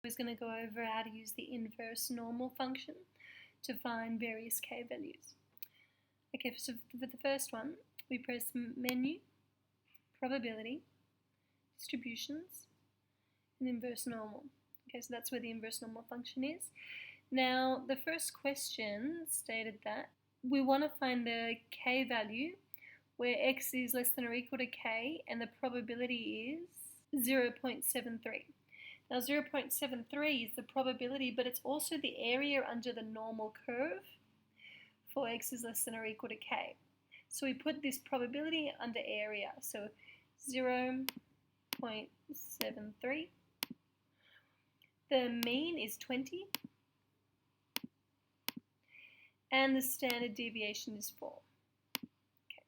Is going to go over how to use the inverse normal function to find various k values. Okay, so for the first one, we press menu, probability, distributions, and inverse normal. Okay, so that's where the inverse normal function is. Now, the first question stated that we want to find the k value where x is less than or equal to k and the probability is 0.73. Now 0.73 is the probability, but it's also the area under the normal curve for x is less than or equal to k. So we put this probability under area, so 0.73. The mean is 20, and the standard deviation is 4. Okay,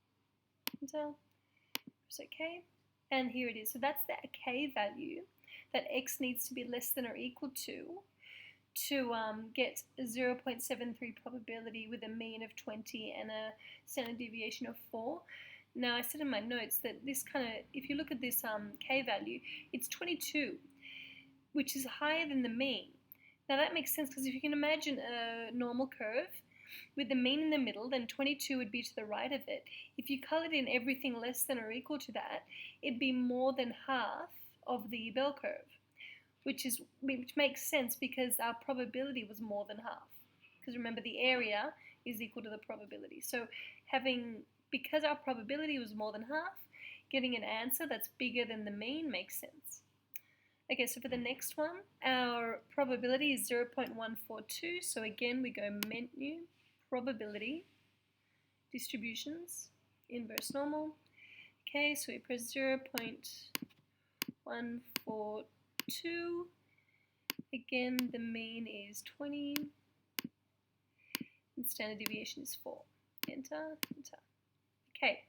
so press OK, and here it is. So that's the k value that x needs to be less than or equal to get a 0.73 probability with a mean of 20 and a standard deviation of 4. Now I said in my notes that this if you look at this k value, it's 22, which is higher than the mean. Now that makes sense because if you can imagine a normal curve with the mean in the middle, then 22 would be to the right of it. If you colored in everything less than or equal to that, it'd be more than half of the bell curve, which makes sense because our probability was more than half. Because remember, the area is equal to the probability. So because our probability was more than half, getting an answer that's bigger than the mean makes sense. Okay, so for the next one, our probability is 0.142. So again, we go menu, probability, distributions, inverse normal. Okay, so we press 0.142. Again, the mean is 20, and standard deviation is 4. Enter, enter. Okay,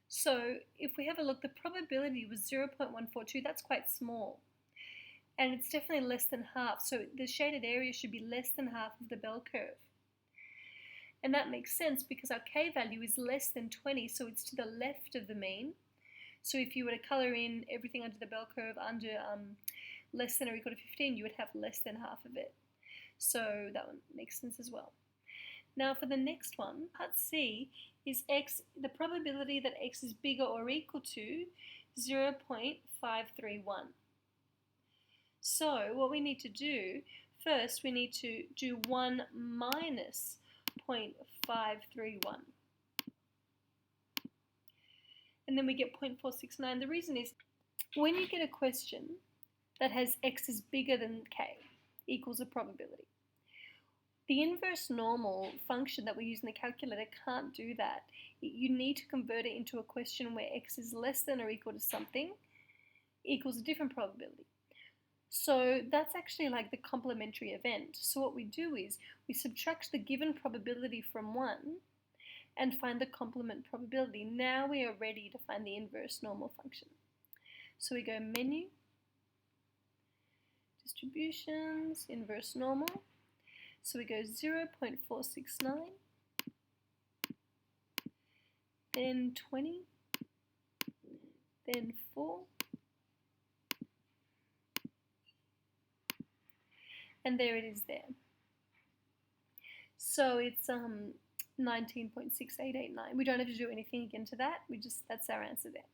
so if we have a look, the probability was 0.142. That's quite small. And it's definitely less than half, so the shaded area should be less than half of the bell curve. And that makes sense because our k value is less than 20, so it's to the left of the mean. So if you were to color in everything under the bell curve under less than or equal to 15, you would have less than half of it. So that one makes sense as well. Now for the next one, part C is x, the probability that x is bigger or equal to 0.531. So what we need to do, first we need to do 1 minus 0.531. And then we get 0.469. The reason is, when you get a question that has x is bigger than k equals a probability, the inverse normal function that we use in the calculator can't do that. You need to convert it into a question where x is less than or equal to something equals a different probability. So that's actually like the complementary event. So what we do is we subtract the given probability from 1 and find the complement probability. Now we are ready to find the inverse normal function. So we go menu, distributions, inverse normal. So we go 0.469, then 20, then 4, and there it is there. So it's 19.6889. We don't have to do anything again to that. That's our answer there.